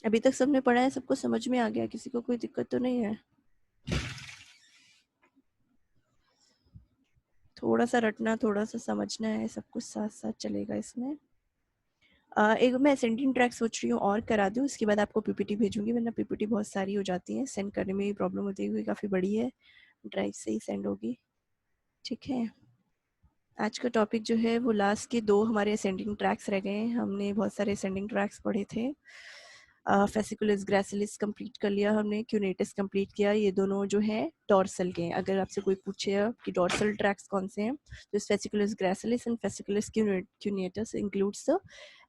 अभी तक सबने पढ़ा है, सबको समझ में आ गया, किसी को कोई दिक्कत तो नहीं है? थोड़ा सा रटना, थोड़ा सा समझना है, सब कुछ साथ साथ चलेगा इसमें। एक मैं असेंडिंग ट्रैक सोच रही हूँ और करा दूँ, उसके बाद आपको पीपीटी भेजूंगी, वरना पीपीटी बहुत सारी हो जाती है, सेंड करने में भी प्रॉब्लम होती है क्योंकि काफ़ी बड़ी है, ड्राइव से ही सेंड होगी। ठीक है, आज का टॉपिक जो है वो लास्ट के 2 हमारे असेंडिंग ट्रैक्स रह गए हैं। हमने बहुत सारे असेंडिंग ट्रैक्स पढ़े थे। फेसिकुलस ग्रैसिलिस कंप्लीट कर लिया हमने, क्यूनेटस कंप्लीट किया। ये दोनों जो है डॉर्सल के हैं। अगर आपसे कोई पूछे कि डॉर्सल ट्रैक्स कौन से हैं, तो fasciculus gracilis and fasciculus cuneatus includes the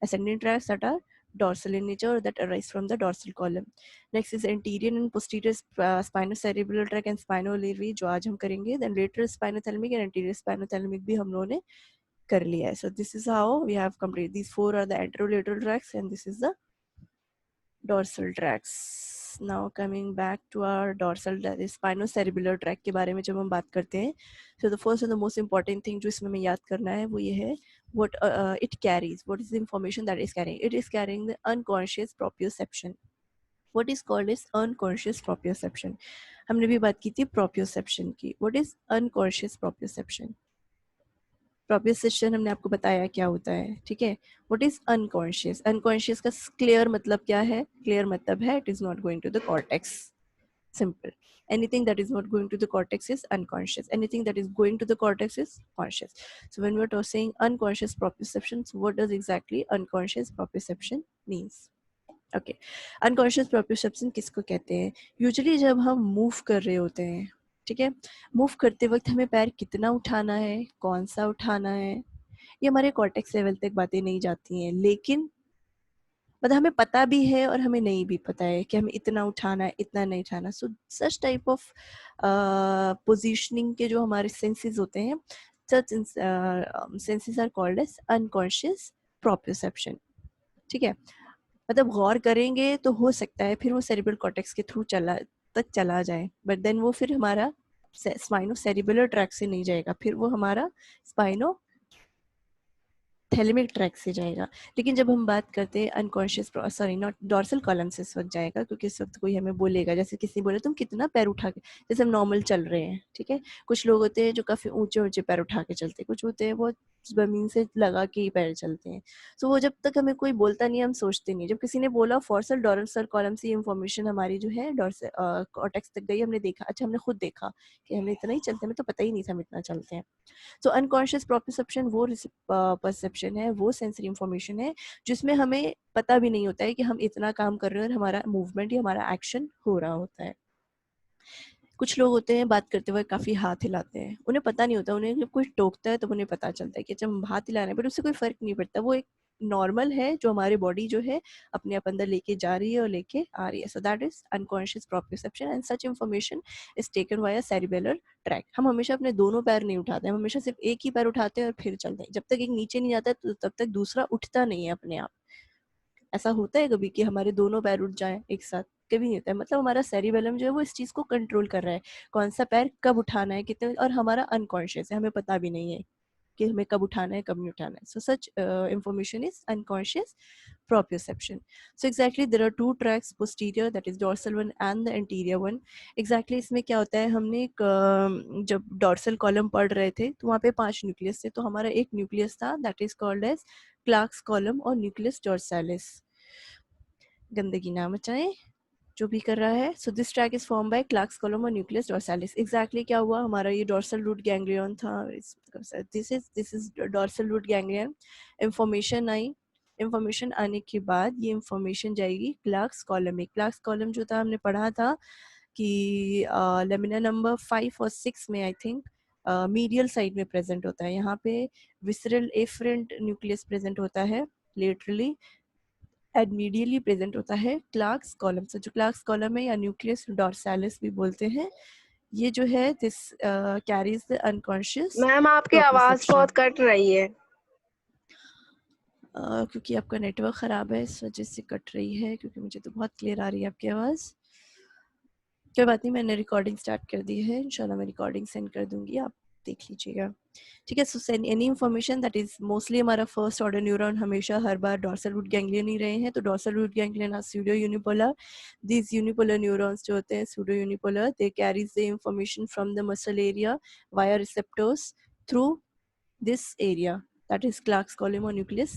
ascending tracts that are dorsal in nature or that arise from the dorsal column. Next is anterior and posterior spinocerebellar tract and spinolateral, जो आज हम करेंगे. Then lateral spinothalamic and anterior spinothalamic भी हम लोगों ने कर लिया है. So this is how we have completed. These 4 are the anterolateral tracts and this is the dorsal tracts. Now coming back to our dorsal, that is spinocerebellar tract के बारे में जब हम बात करते हैं, so the first and the most important thing जो इसमें हमें याद करना है वो ये है, what it carries, what is the information that is carrying. It is carrying the unconscious proprioception. What is called as unconscious proprioception. हमने भी बात की थी proprioception की. What is unconscious proprioception? Proprioception हमने आपको बताया क्या होता है, ठीक है. What is unconscious? अनकॉन्शियस का क्लियर मतलब क्या है? क्लियर मतलब है it is not going to the cortex. Simple. Anything that is not going to the cortex is unconscious. Anything that is going to the cortex is conscious. So when we are saying unconscious proprioception, so what does exactly unconscious proprioception means? Okay. Unconscious proprioception किसको कहते हैं? Usually जब हम move कर रहे होते हैं, ठीक है, मूव करते वक्त हमें पैर कितना उठाना है, कौन सा उठाना है, ये हमारे कॉर्टेक्स लेवल तक बातें नहीं जाती हैं. लेकिन मतलब हमें पता भी है और हमें नहीं भी पता है कि हमें इतना उठाना है, इतना नहीं उठाना. So such type of positioning के जो हमारे सेंसेस होते हैं, such senses are called as unconscious proprioception. ठीक है, मतलब गौर करेंगे तो हो सकता है फिर वो सेरिब्रल कॉर्टेक्स के थ्रू चला जाए, बट देन वो फिर हमारा स्पाइनो सेरिबुलर ट्रैक से नहीं जाएगा, फिर वो हमारा स्पाइनो थैलेमिक ट्रैक से जाएगा. लेकिन जब हम बात करते हैं unconscious, sorry not dorsal column से, इस वक्त जाएगा क्योंकि इस वक्त कोई हमें बोलेगा, जैसे किसी बोले तुम कितना पैर उठा के, जैसे हम नॉर्मल चल रहे हैं, ठीक है. कुछ लोग होते हैं जो काफ़ी ऊंचे ऊंचे पैर उठा के चलते हैं, कुछ होते हैं बहुत ज़मीन से लगा के ही पैर चलते हैं. तो वो जब तक हमें कोई बोलता नहीं हम सोचते नहीं. जब किसी ने बोला फॉर्सल डॉर्सल कॉलम से इन्फॉर्मेशन हमारी जो है डॉर्सल कॉर्टेक्स तक गई, हमने देखा, अच्छा हमने खुद देखा कि हमने इतना ही चलते, हमें तो पता ही नहीं था हम इतना चलते हैं. सो अनकॉन्शियस प्रोप्रियोसेप्शन वो परसेप्शन है, वो सेंसरी इंफॉर्मेशन है जिसमें हमें पता भी नहीं होता है कि हम इतना काम कर रहे हैं और हमारा मूवमेंट या हमारा एक्शन हो रहा होता है. कुछ लोग होते हैं बात करते हुए काफ़ी हाथ हिलाते हैं, उन्हें पता नहीं होता, उन्हें जब कोई टोकता है तब उन्हें पता चलता है कि जब हम हाथ हिला रहे हैं, बट उससे कोई फ़र्क नहीं पड़ता, वो एक नॉर्मल है जो हमारी बॉडी जो है अपने आप अंदर लेके जा रही है और लेके आ रही है. So that is unconscious proprioception and such information is taken via cerebellar track. हम हमेशा अपने दोनों पैर नहीं उठाते हैं, हम हमेशा सिर्फ एक ही पैर उठाते हैं और फिर चलते हैं. जब तक एक नीचे नहीं जाता है तो तब तक दूसरा उठता नहीं है अपने आप. ऐसा होता है कभी कि हमारे दोनों पैर उठ जाएं एक साथ? कभी नहीं होता है. मतलब हमारा सेरिबेलम जो है वो इस चीज़ को कंट्रोल कर रहा है, कौन सा पैर कब उठाना है, कितने, और हमारा अनकॉन्शियस है, हमें पता भी नहीं है कि हमें कब उठाना है कब नहीं उठाना है. So such information is unconscious proprioception. So exactly there are two tracks, posterior that is dorsal one and the anterior one. Exactly इसमें क्या होता है, हमने एक जब dorsal column पढ़ रहे थे तो वहाँ पे 5 न्यूक्लियस थे, तो हमारा एक न्यूक्लियस था that is called as Clark's column और nucleus dorsalis. गंदगी ना मचाएं जो भी कर रहा है. So this track is form by Clarke's column और न्यूक्लियस डॉर्सालिस. एग्जैक्टली क्या हुआ, हमारा ये डॉर्सल रूट गैंग्लियन था. This is dorsal root ganglion. Information आई, इंफॉर्मेशन आने के बाद ये इंफॉर्मेशन जाएगी क्लार्क्स कॉलम में. क्लार्क्स कॉलम जो था हमने पढ़ा था कि लेमिना नंबर 5 और 6 में आई थिंक मीडियल साइड में प्रेजेंट होता है. यहाँ पे विसरल एफरेंट न्यूक्लियस प्रेजेंट होता है लेटरली, एंड मीडियली प्रेजेंट होता है क्लार्क्स कॉलम. से जो क्लार्क्स कॉलम है या न्यूक्लियस डॉर्सालिस भी बोलते हैं, ये जो है this carries the unconscious ma'am आपकी आवाज प्रोप्रियोसेप्शन. बहुत कट रही है. क्योंकि आपका नेटवर्क ख़राब है इस वजह से कट रही है, क्योंकि मुझे तो बहुत क्लियर आ रही है आपकी आवाज़. कोई बात नहीं, मैंने रिकॉर्डिंग स्टार्ट कर दी है, इंशाल्लाह मैं रिकॉर्डिंग सेंड कर दूंगी, आप देख लीजिएगा, ठीक है। So any information that is mostly हमारा फर्स्ट ऑर्डर न्यूरॉन हमेशा हर बार डॉर्सल रूट गैंग्लियन ही रहे हैं, तो dorsal root ganglion are pseudo unipolar. These unipolar neurons जो होते हैं pseudo unipolar, they carries the information from the muscle area via receptors through this area, that is Clark's column or nucleus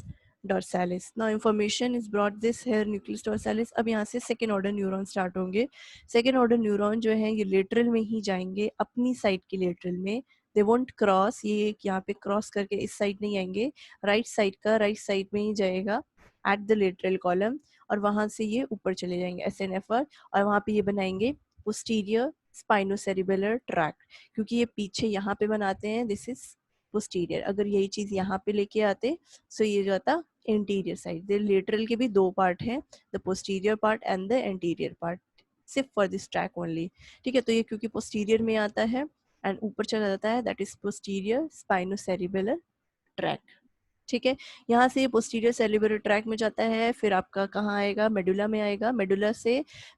dorsalis. Now information is brought this here nucleus dorsalis. अब यहाँ से second order neuron start होंगे। Second order neuron जो है ये lateral में ही जाएंगे, अपनी साइड की लेटरल में। दे वोंट क्रॉस, ये यहाँ पे क्रॉस करके इस साइड नहीं आएंगे, राइट साइड का राइट साइड में ही जाएगा एट द लेटरल कॉलम, और वहाँ से ये ऊपर चले जाएंगे SNFR, और वहाँ पे ये बनाएंगे पोस्टीरियर स्पाइनोसेरिबेलर ट्रैक्ट, क्योंकि ये पीछे यहाँ पे बनाते हैं, दिस इज पोस्टीरियर। अगर यही चीज यहाँ पे लेके आते सो ये जाता इंटीरियर साइड। लेटरल के भी दो पार्ट हैं, the posterior part and the anterior part, सिर्फ फॉर दिस ट्रैक ओनली, ठीक है। तो ये क्योंकि पोस्टीरियर में आता है एंड ऊपर चला जाता है, that is posterior spinocerebellar track, ठीक है। यहाँ से पोस्टीरियर सेरिबेलर ट्रैक में जाता है, फिर आपका कहाँ आएगा, मेडुला में आएगा। मेडुला से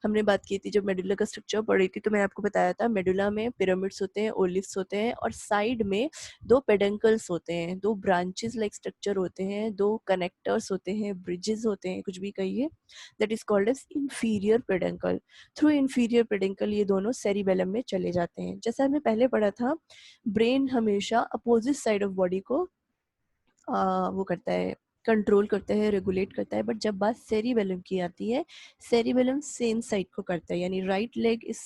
हमने बात की थी जब मेडुला का स्ट्रक्चर पढ़ी थी, तो मैं आपको बताया था मेडुला में पिरामिड्स होते हैं, ओलिव्स होते हैं, और साइड में दो पेडंकल्स होते हैं, दो ब्रांचेस लाइक स्ट्रक्चर होते हैं, दो कनेक्टर्स होते हैं, ब्रिजेस होते हैं, कुछ भी कहिए, that is called as inferior peduncle. Through inferior peduncle ये दोनों सेरिबेलम में चले जाते हैं। जैसा हमने पहले पढ़ा था, ब्रेन हमेशा अपोजिट साइड ऑफ बॉडी को वो करता है, कंट्रोल करता है, रेगुलेट करता है, बट जब बात सेरिबेलम की आती है, सेरिबेलम सेम साइड को करता है, यानी right leg is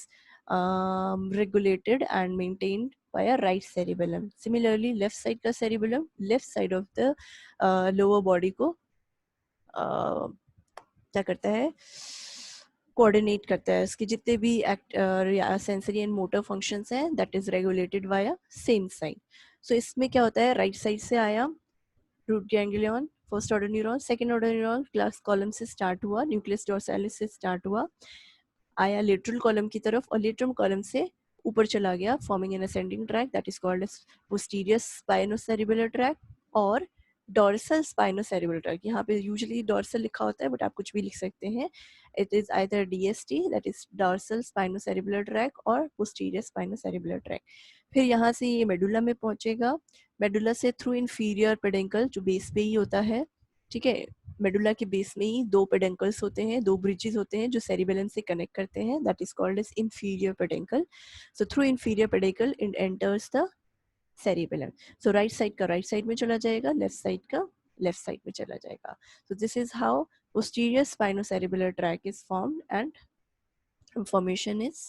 regulated and maintained by a right cerebellum. Similarly, left side का cerebellum, left side of the lower body को क्या करता है, कोऑर्डिनेट करता है। इसके जितने भी सेंसरी एंड मोटर फंक्शंस हैं, that is regulated via same side. So इसमें क्या होता है, राइट साइड से आया root ganglion, first order neuron, second order neuron Clarke's column से स्टार्ट हुआ, न्यूक्लियस डोर्सालिस से स्टार्ट हुआ, आया लेटरल कॉलम की तरफ, और लेटरल कॉलम से ऊपर चला गया, forming an ascending tract that is called as posterior spinocerebellar tract और डॉर्सल स्पाइनोसेरिबेलर ट्रैक। यहाँ पे यूजुअली डॉर्सल लिखा होता है, बट आप कुछ भी लिख सकते हैं। It is either DST, that is dorsal spinocerebellar tract, और पोस्टीरियर स्पाइनोसेरिबेलर ट्रैक। फिर यहाँ से ये मेडुला में पहुंचेगा, मेडुला से थ्रू इंफीरियर पेडेंकल जो बेस पे ही होता है, ठीक है। मेडुला के बेस में ही दो पेडेंकल्स होते हैं, दो ब्रिजेस होते हैं जो सेरिबेलम से कनेक्ट करते हैं, that is called as inferior peduncle. So through inferior peduncle it enters the cerebellum. So right side का राइट साइड में चला जाएगा, लेफ्ट साइड का लेफ्ट साइड में चला जाएगा। So this is how posterior spinocerebellar tract is formed and information is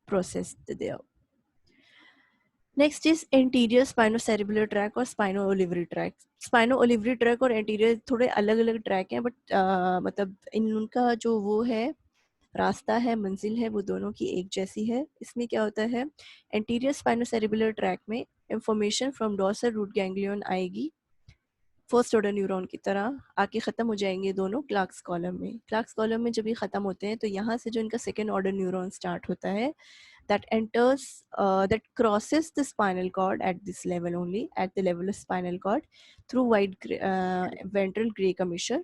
processed there. Next is anterior spinocerebellar tract और spino olivary tract. Spino olivary tract और anterior थोड़े अलग अलग ट्रैक हैं, बट मतलब इन उनका जो वो है रास्ता है, मंजिल है, वो दोनों की एक जैसी है। इसमें क्या होता है, एंटीरियर स्पाइनोसेरिबुलर ट्रैक में information from dorsal root ganglion आएगी, फर्स्ट ऑर्डर न्यूरॉन की तरह आके ख़त्म हो जाएंगे दोनों क्लार्क्स कॉलम में। क्लार्क्स कॉलम में जब ये ख़त्म होते हैं, तो यहाँ से जो इनका सेकेंड ऑर्डर न्यूरॉन स्टार्ट होता है, that enters that crosses the spinal cord at this level only, at the level of spinal cord through ventral gray commissure,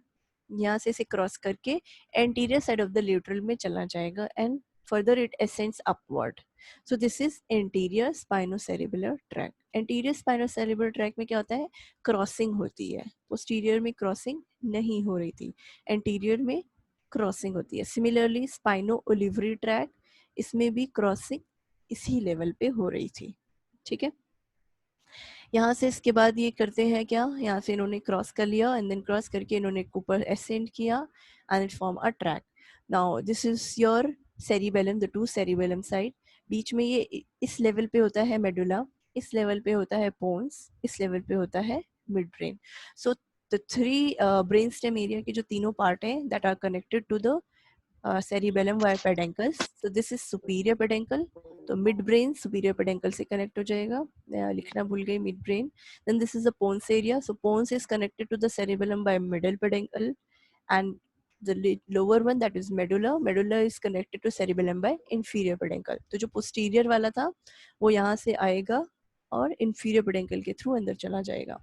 यहाँ से इसे क्रॉस करके anterior side of the lateral में चला जाएगा and further it ascends upward. So this is anterior spinocerebellar tract. Anterior spinocerebellar tract में क्या होता है, क्रॉसिंग होती है, पोस्टीरियर में क्रॉसिंग नहीं हो रही थी, एंटीरियर में क्रॉसिंग होती है। सिमिलरली स्पाइनो ओलिवरी ट्रैक, इसमें भी क्रॉसिंग इसी लेवल पे हो रही थी, ठीक है। यहाँ से इसके बाद ये करते हैं क्या, यहाँ से इन्होंने क्रॉस कर लिया एंड देन क्रॉस करके इन्होंने ऊपर असेंड किया and it form a tract. Now this is your cerebellum, the two cerebellum side. बीच में ये इस लेवल पे होता है मेडुला, इस लेवल पे होता है पोन्स, इस लेवल पे होता है midbrain. So the three brainstem area के जो तीनों पार्ट हैं that are connected to the cerebellum via peduncles. So this is superior peduncle. तो मिड ब्रेन सुपीरियर पेडेंकल से कनेक्ट हो जाएगा, लिखना भूल गई midbrain. Then this is the pons area, so pons is connected to the cerebellum by middle peduncle and the lower one that is medulla is connected to cerebellum by inferior peduncle. तो जो posterior वाला था वो यहाँ से आएगा और inferior peduncle के थ्रू अंदर चला जाएगा,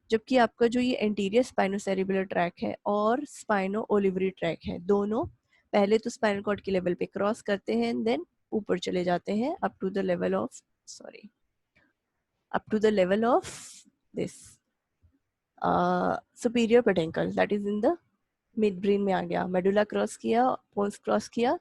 जबकि आपका जो ये anterior spinocerebellar tract है और spino olivary tract है, दोनों पहले तो स्पाइनल कॉर्ड के लेवल पे क्रॉस करते हैं, देन ऊपर चले जाते हैं up to the level of up to the level of this superior peduncle, that is in the mid brain में आ गया, मेडुला क्रॉस किया, पोन्स क्रॉस किया,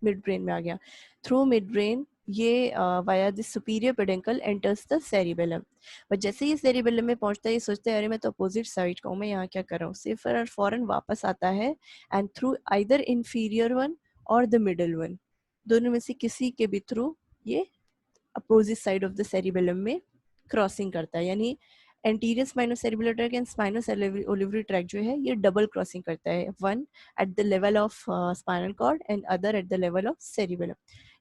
मिड ब्रेन में आ गया. थ्रू मिड ब्रेन ये via this superior peduncle enters the cerebellum. But जैसे ही cerebellum में पहुंचता है ये सोचता है अरे मैं तो अपोजिट साइड का हूँ, मैं यहाँ क्या कर रहा हूँ, से फॉरन वापस आता है and through either inferior one और द मिडल वन, दोनों में से किसी के भी थ्रू ये opposite side of the cerebellum में क्रॉसिंग करता है. यानी anterior spinocerebellar tract and spinocerebellar tract जो है ये डबल क्रॉसिंग करता है, one at the level of spinal cord and other at the level of cerebellum.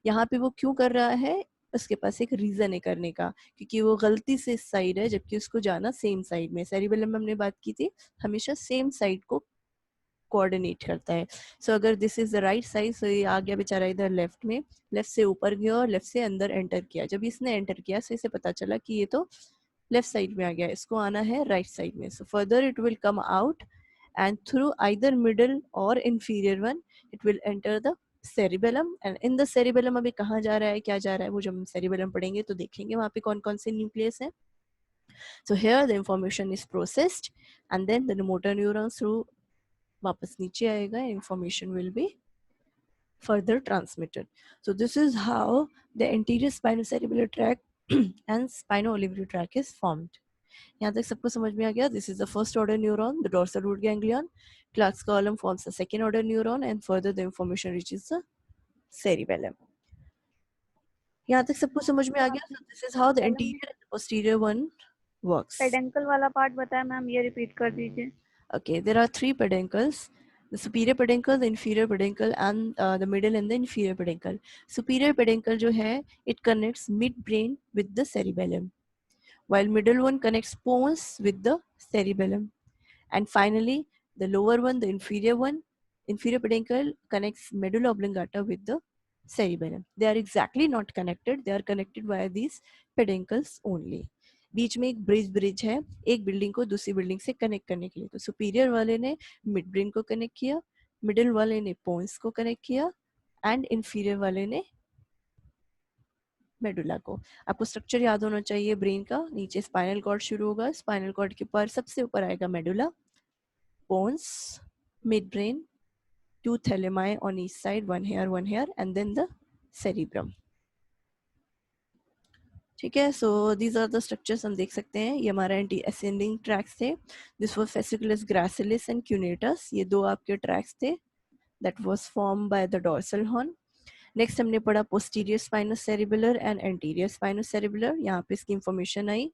यहाँ पे वो क्यों कर रहा है, उसके पास एक रीजन है करने का, क्योंकि वो गलती से इस साइड है जबकि उसको जाना सेम साइड में. सेरिबेलम में हमने बात की थी हमेशा सेम साइड को कोऑर्डिनेट करता है. सो अगर this is the right side, so ये आ गया बेचारा इधर लेफ्ट में, लेफ्ट से ऊपर गया और लेफ्ट से अंदर एंटर किया. जब इसने एंटर किया सो इसे पता चला कि ये तो लेफ्ट साइड में आ गया, इसको आना है राइट साइड में. So further it will come out and through either middle or inferior one it will enter the cerebellum. And in the cerebellum अभी कहाँ जा रहा है, क्या जा रहा है, वो जब हम सेरिबेलम पढ़ेंगे तो देखेंगे वहाँ पे कौन कौन से न्यूक्लियस है. So here the information is processed and then the motor neurons through वापस नीचे आएगा, information will be further transmitted. So this is how the anterior spinocerebellar tract and spino-olivary tract is formed. यहाँ तक सबको समझ में आ गया. This is the first order neuron, the dorsal root ganglion. Clark's column forms the second order neuron and further the information reaches the cerebellum. यहाँ तक सबको समझ में आ गया. So this is how the anterior and posterior one works. Peduncle वाला part बताया ma'am, ये repeat कर दीजिए. Okay, there are three peduncles: the superior peduncle, the inferior peduncle, and the middle and the inferior peduncle. Superior peduncle जो है, it connects midbrain with the cerebellum, while middle one connects pons with the cerebellum, and finally the lower one, the inferior peduncle connects medulla oblongata with the cerebellum. They are exactly not connected. They are connected via these peduncles only. बीच में एक bridge है एक building को दूसरी building से connect करने के लिए. तो सुपीरियर वाले ने मिड ब्रेन को कनेक्ट किया, मिडिल वाले ने पोन्स को कनेक्ट किया एंड इंफीरियर वाले ने मेडुला को. आपको स्ट्रक्चर याद होना चाहिए ब्रेन का. नीचे स्पाइनल कॉर्ड शुरू होगा, स्पाइनल कॉर्ड के ऊपर सबसे ऊपर आएगा medulla, pons, midbrain, two thalami on each side, one here, and then the cerebrum. ठीक है. So these are the structures हम देख सकते हैं. ये हमारा एंटी असेंडिंग ट्रैक्स थे. This was fasciculus gracilis and cuneatus. ये दो आपके ट्रैक्स थे that was form by the dorsal horn. Next हमने पढ़ा posterior spinocerebellar and anterior spinocerebellar. यहाँ पे इसकी इंफॉर्मेशन आई.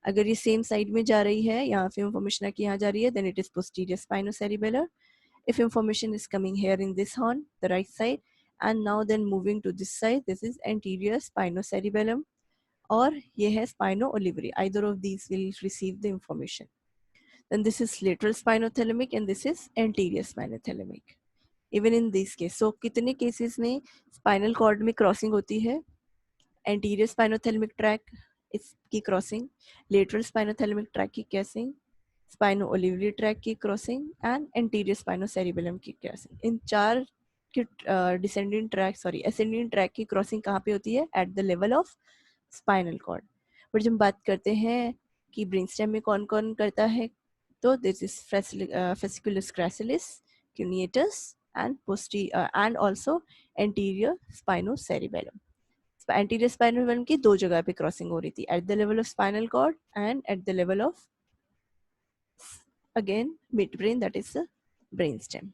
अगर ये सेम साइड में जा रही है, यहाँ पे इंफॉर्मेशन की यहाँ जा रही है, then it is posterior spinocerebellar. If information is coming here in this horn, the right side, and now then moving to this side, this is anterior spinocerebellum, or ये है spino-olivary. Either of these will receive the information. Then this is lateral spinothalamic and this is anterior spinothalamic. Even in this case, so कितने cases में spinal cord में crossing होती है? Anterior spinothalamic tract इसकी crossing, lateral spinothalamic tract की crossing, spino olivary tract की crossing and anterior spinocerebellum की crossing. इन चार की डिसेंडिंग ट्रैक असेंडिंग ट्रैक की क्रॉसिंग कहाँ पे होती है? At the level of spinal cord. But जब बात करते हैं कि ब्रेन स्टेम में कौन कौन करता है, तो this is fasciculus gracilis, cuneatus and also anterior spinocerebellum. Anterior spinocerebellum की दो जगह पे क्रॉसिंग हो रही थी, at the level of spinal cord and at the level of again midbrain, that is the brainstem.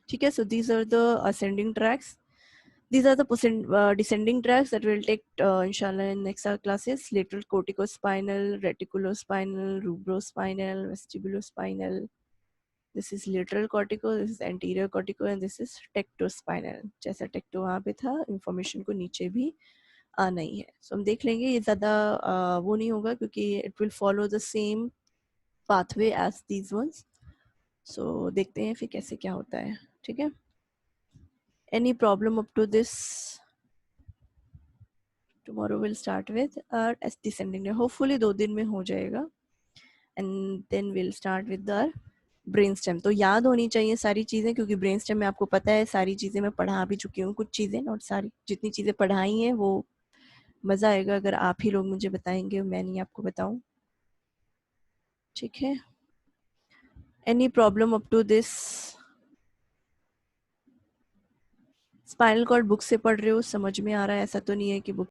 ठीक है. So these are the ascending tracks. These are the descending tracks that we'll take inshallah in next classes. Lateral corticospinal, reticulospinal, rubrospinal, vestibulospinal. This is lateral cortico, this is anterior cortico, and this is tectospinal. जैसा टेक्टो वहाँ पे था, information को नीचे भी आना ही है. So हम देख लेंगे. ये ज़्यादा वो नहीं होगा क्योंकि it will follow the same pathway as these ones. So देखते हैं फिर कैसे क्या होता है. ठीक है. Any problem up to this? Tomorrow we'll start with our descending. Hopefully 2 दिन में हो जाएगा. And then we'll start with the brainstem. तो याद होनी चाहिए सारी चीज़ें, क्योंकि brainstem में आपको पता है सारी चीज़ें मैं पढ़ा भी चुकी हूँ. कुछ चीज़ें, नॉट सारी, जितनी चीज़ें पढ़ाई हैं वो मज़ा आएगा अगर आप ही लोग मुझे बताएंगे, मैं नहीं आपको बताऊं। ठीक है, any problem up to this? Spinal cord book से पढ़ रहे हो, समझ में आ रहा है? ऐसा तो नहीं है कि बुक